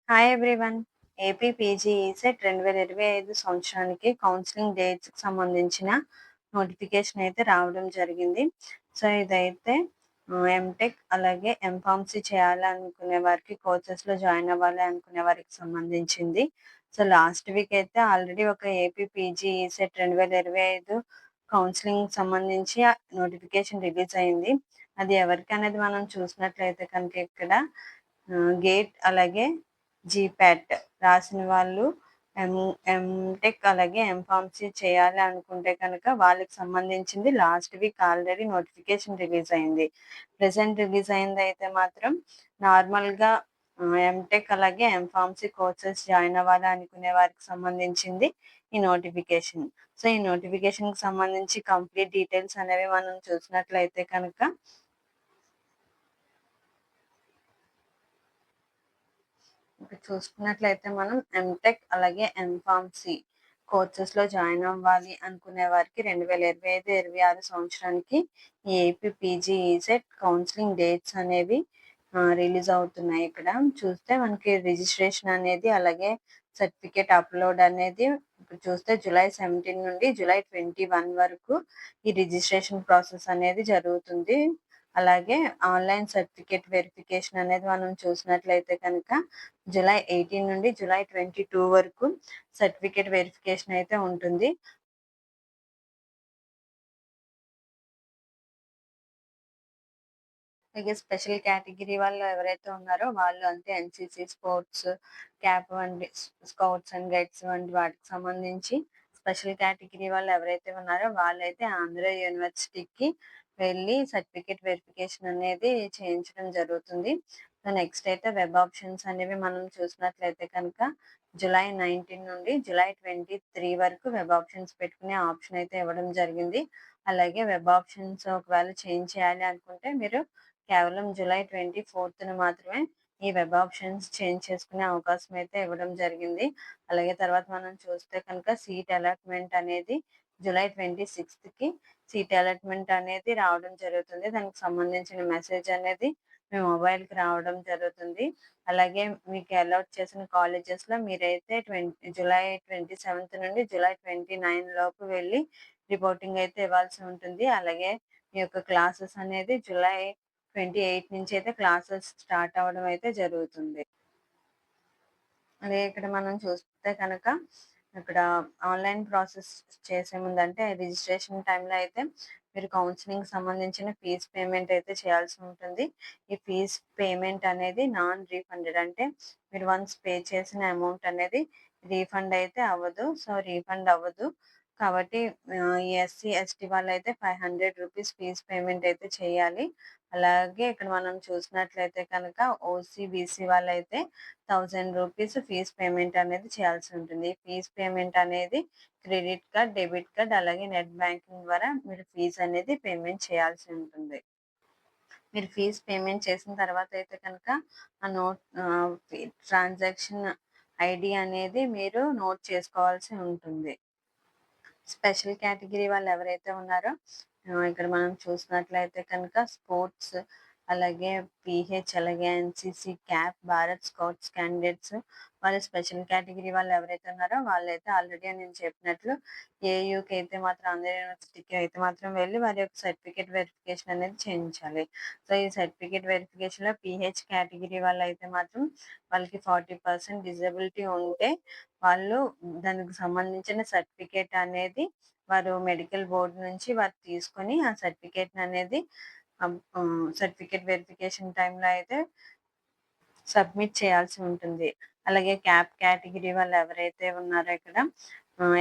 Hi everyone. AP PG ECET 2025 సంవత్సరానికి counselling డేట్స్‌కి సంబంధించిన notification అయితే రావడం జరిగింది. సో, ఇదైతే ఎంటెక్ అలాగే ఎంఫార్మసీ చేయాలనుకునే వారికి, కోర్సెస్‌లో జాయిన్ అవ్వాలి అనుకునే వారికి సంబంధించింది. సో, లాస్ట్ వీక్ అయితే ఆల్రెడీ ఒక ఏపీ పీజీ ఈసెట్ 2025 కౌన్సిలింగ్‌కి సంబంధించి నోటిఫికేషన్ రిలీజ్ అయింది. అది ఎవరికనేది మనం చూసినట్లయితే కనుక ఇక్కడ గేట్ అలాగే జీపాట్ రాసిన వాళ్ళు ఎం ఎంటెక్ అలాగే ఎంఫార్మసీ చేయాలి అనుకుంటే కనుక వాళ్ళకి సంబంధించింది last week already notification release అయింది. ప్రెజెంట్ రిలీజ్ అయింది అయితే మాత్రం నార్మల్‌గా ఎంటెక్ అలాగే ఎంఫార్మసీ కోర్సెస్ జాయిన్ అవ్వాలి అనుకునే వారికి సంబంధించింది ఈ నోటిఫికేషన్. సో, ఈ నోటిఫికేషన్‌కి సంబంధించి కంప్లీట్ డీటెయిల్స్ అనేవి మనం చూసినట్లయితే కనుక ఇప్పుడు చూసుకున్నట్లయితే మనం ఎంటెక్ అలాగే ఎంఫార్మసీ కోర్సెస్‌లో జాయిన్ అవ్వాలి అనుకునే వారికి 2025, 26 సంవత్సరానికి ఈ AP PG ECET counselling dates అనేవి రిలీజ్ అవుతున్నాయి. ఇక్కడ చూస్తే మనకి రిజిస్ట్రేషన్ అనేది అలాగే సర్టిఫికేట్ అప్‌లోడ్ అనేది ఇప్పుడు చూస్తే జూలై 17 నుండి జూలై 21 వరకు ఈ రిజిస్ట్రేషన్ ప్రాసెస్ అనేది జరుగుతుంది. అలాగే ఆన్‌లైన్ సర్టిఫికేట్ వెరిఫికేషన్ అనేది మనం చూసినట్లయితే కనుక జూలై 18 నుండి జూలై 22 వరకు సర్టిఫికేట్ వెరిఫికేషన్ అయితే ఉంటుంది. అలాగే స్పెషల్ కేటగిరీ వాళ్ళు ఎవరైతే ఉన్నారో వాళ్ళు అంటే ఎన్‌సీసీ, స్పోర్ట్స్, క్యాప్ వంటి స్కౌట్స్ అండ్ గైడ్స్ వంటి వాటికి సంబంధించి స్పెషల్ కేటగిరీ వాళ్ళు ఎవరైతే ఉన్నారో వాళ్ళైతే ఆంధ్ర యూనివర్సిటీకి వెళ్ళి సర్టిఫికేట్ వెరిఫికేషన్ అనేది చేయించడం జరుగుతుంది. సో, నెక్స్ట్ అయితే వెబ్ ఆప్షన్స్ అనేవి మనం చూసినట్లయితే కనుక జూలై 19 నుండి జూలై 23 వరకు వెబ్ ఆప్షన్స్ పెట్టుకునే ఆప్షన్ అయితే ఇవ్వడం జరిగింది. అలాగే వెబ్ ఆప్షన్స్ ఒకవేళ చేంజ్ చేయాలి అనుకుంటే మీరు కేవలం జూలై 24న మాత్రమే ఈ వెబ్ ఆప్షన్స్ చేంజ్ చేసుకునే అవకాశం అయితే ఇవ్వడం జరిగింది. అలాగే తర్వాత మనం చూస్తే కనుక సీట్ అలాట్‌మెంట్ అనేది జూలై 26కి సీట్ అలాట్‌మెంట్ అనేది రావడం జరుగుతుంది. దానికి సంబంధించిన మెసేజ్ అనేది మీ మొబైల్‌కి రావడం జరుగుతుంది. అలాగే మీకు అలాట్ చేసిన కాలేజెస్‌లో మీరైతే జూలై 27 నుండి జూలై 29 లోపు వెళ్లి రిపోర్టింగ్ అయితే ఇవ్వాల్సి ఉంటుంది. అలాగే మీ యొక్క క్లాసెస్ అనేది జూలై 28 నుంచి అయితే క్లాసెస్ స్టార్ట్ అవ్వడం అయితే జరుగుతుంది. అదే ఇక్కడ మనం చూస్తే కనుక ఇక్కడ ఆన్‌లైన్ ప్రాసెస్ చేసే ముందు అంటే రిజిస్ట్రేషన్ టైంలో అయితే మీరు కౌన్సిలింగ్‌కి సంబంధించిన ఫీజ్ పేమెంట్ అయితే చేయాల్సి ఉంటుంది. ఈ ఫీజ్ పేమెంట్ అనేది నాన్ రీఫండెడ్ అంటే మీరు వన్స్ పే చేసిన అమౌంట్ అనేది రీఫండ్ అయితే అవ్వదు. సో, రీఫండ్ అవ్వదు. కాబట్టి ఈ ఎస్సీ, ఎస్టీ వాళ్ళైతే రూ. 500 ఫీజ్ పేమెంట్ అయితే చేయాలి. అలాగే ఇక్కడ మనం చూసినట్లయితే కనుక ఓసీ, బీసీ వాళ్ళైతే రూ. 1000 ఫీజ్ పేమెంట్ అనేది చేయాల్సి ఉంటుంది. ఫీజ్ పేమెంట్ అనేది క్రెడిట్ కార్డ్, డెబిట్ కార్డ్ అలాగే నెట్ బ్యాంకింగ్ ద్వారా మీరు ఫీజ్ అనేది పేమెంట్ చేయాల్సి ఉంటుంది. మీరు ఫీజ్ పేమెంట్ చేసిన తర్వాత అయితే కనుక ఆ ట్రాన్సాక్షన్ ఐడీ అనేది మీరు నోట్ చేసుకోవాల్సి ఉంటుంది. స్పెషల్ కేటగిరీ వాళ్ళు ఎవరైతే ఉన్నారో ఇక్కడ మనం చూసినట్లయితే కనుక స్పోర్ట్స్ అలాగే పీహెచ్ అలాగే NCC, cap, Bharat scouts candidates వాళ్ళు స్పెషల్ కేటగిరీ వాళ్ళు ఎవరైతే ఉన్నారో వాళ్ళైతే ఆల్రెడీ నేను చెప్పినట్లు ఏయూకి అయితే మాత్రం ఆంధ్ర యూనివర్సిటీకి అయితే మాత్రం వెళ్ళి వారి యొక్క సర్టిఫికేట్ వెరిఫికేషన్ అనేది చేయించాలి. సో, ఈ సర్టిఫికేట్ వెరిఫికేషన్‌లో పీహెచ్ కేటగిరీ వాళ్ళైతే మాత్రం వాళ్ళకి 40% డిజబిలిటీ ఉంటే వాళ్ళు దానికి సంబంధించిన సర్టిఫికేట్ అనేది వారు మెడికల్ బోర్డ్ నుంచి వారు తీసుకొని ఆ సర్టిఫికేట్‌ననేది సర్టిఫికేట్ వెరిఫికేషన్ టైంలో అయితే సబ్మిట్ చేయాల్సి ఉంటుంది. అలాగే క్యాప్ కేటగిరీ వాళ్ళు ఎవరైతే ఉన్నారో ఇక్కడ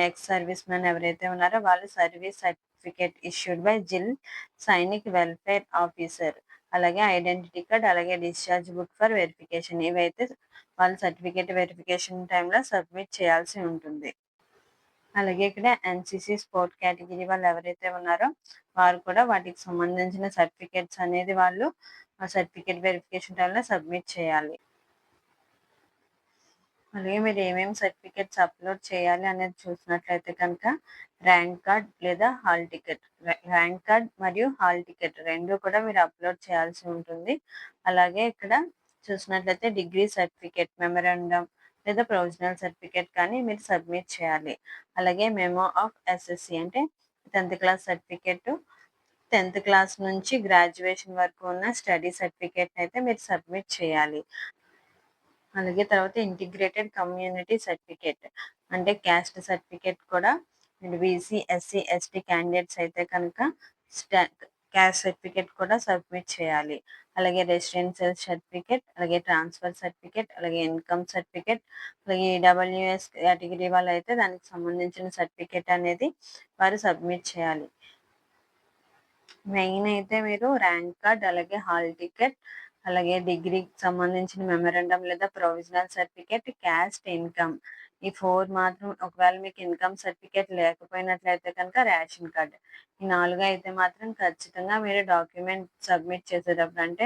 ఎక్స్ సర్వీస్ మెన్ ఎవరైతే ఉన్నారో వాళ్ళు సర్వీస్ సర్టిఫికేట్ ఇష్యూడ్ బై జిల్ సైనిక్ వెల్ఫేర్ ఆఫీసర్ అలాగే ఐడెంటిటీ కార్డ్ అలాగే డిశ్చార్జ్ బుక్ ఫర్ వెరిఫికేషన్ ఇవైతే వాళ్ళు సర్టిఫికేట్ వెరిఫికేషన్ టైంలో సబ్మిట్ చేయాల్సి ఉంటుంది. అలాగే ఇక్కడ ఎన్‌సీసీ స్పోర్ట్ కేటగిరీ వాళ్ళు ఎవరైతే ఉన్నారో వారు కూడా వాటికి సంబంధించిన సర్టిఫికేట్స్ అనేది వాళ్ళు ఆ సర్టిఫికేట్ వెరిఫికేషన్ టైంలో సబ్మిట్ చేయాలి. అలాగే మీరు ఏమేమి సర్టిఫికేట్స్ అప్‌లోడ్ చేయాలి అనేది చూసినట్లయితే కనుక ర్యాంక్ కార్డ్ లేదా హాల్ టికెట్. ర్యాంక్ కార్డ్ మరియు హాల్ టికెట్ 2 కూడా మీరు అప్‌లోడ్ చేయాల్సి ఉంటుంది. అలాగే ఇక్కడ చూసినట్లయితే డిగ్రీ సర్టిఫికేట్, మెమరాండమ్ లేదా ప్రొవిజనల్ సర్టిఫికేట్ కానీ మీరు సబ్మిట్ చేయాలి. అలాగే మెమో ఆఫ్ ఎస్ఎస్సి అంటే 10th class certificate, 10th class నుంచి గ్రాడ్యుయేషన్ వరకు ఉన్న స్టడీ సర్టిఫికేట్ అయితే మీరు సబ్మిట్ చేయాలి. అలాగే తర్వాత ఇంటిగ్రేటెడ్ కమ్యూనిటీ సర్టిఫికేట్ అంటే క్యాస్ట్ సర్టిఫికేట్ కూడా మీరు బీసీ, ఎస్సీ, ఎస్టీ క్యాండిడేట్స్ అయితే కనుక క్యాస్ట్ సర్టిఫికేట్ కూడా సబ్మిట్ చేయాలి. అలాగే రెసిడెన్షియల్ సర్టిఫికేట్, అలాగే ట్రాన్స్ఫర్ సర్టిఫికేట్, అలాగే ఇన్కమ్ సర్టిఫికేట్, అలాగే ఈడబ్ల్యూఎస్ కేటగిరీ వాళ్ళు అయితే దానికి సంబంధించిన సర్టిఫికేట్ అనేది వారు సబ్మిట్ చేయాలి. మెయిన్ అయితే మీరు ర్యాంక్ కార్డ్, అలాగే హాల్ టికెట్, అలాగే డిగ్రీకి సంబంధించిన మెమరాండమ్ లేదా ప్రొవిజనల్ సర్టిఫికేట్, క్యాస్ట్, ఇన్కమ్ ఈ 4 మాత్రం. ఒకవేళ మీకు ఇన్కమ్ సర్టిఫికేట్ లేకపోయినట్లయితే కనుక రేషన్ కార్డ్. ఈ 4 అయితే మాత్రం ఖచ్చితంగా మీరు డాక్యుమెంట్ సబ్మిట్ చేసేటప్పుడు అంటే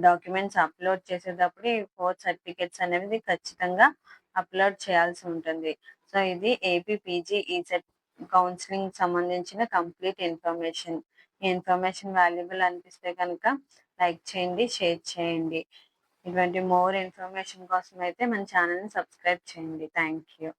డాక్యుమెంట్స్ అప్లోడ్ చేసేటప్పుడు ఈ 4 సర్టిఫికేట్స్ అనేవి ఖచ్చితంగా అప్లోడ్ చేయాల్సి ఉంటుంది. సో ఇది ఏపీ పీజీ ఈసెట్ కౌన్సిలింగ్ సంబంధించిన కంప్లీట్ ఇన్ఫర్మేషన్. ఈ ఇన్ఫర్మేషన్ వాల్యుబుల్ అనిపిస్తే కనుక లైక్ చేయండి, షేర్ చేయండి. ఇటువంటి మోర్ ఇన్ఫర్మేషన్ కోసం అయితే మన ఛానల్ని సబ్స్క్రైబ్ చేయండి. Thank you.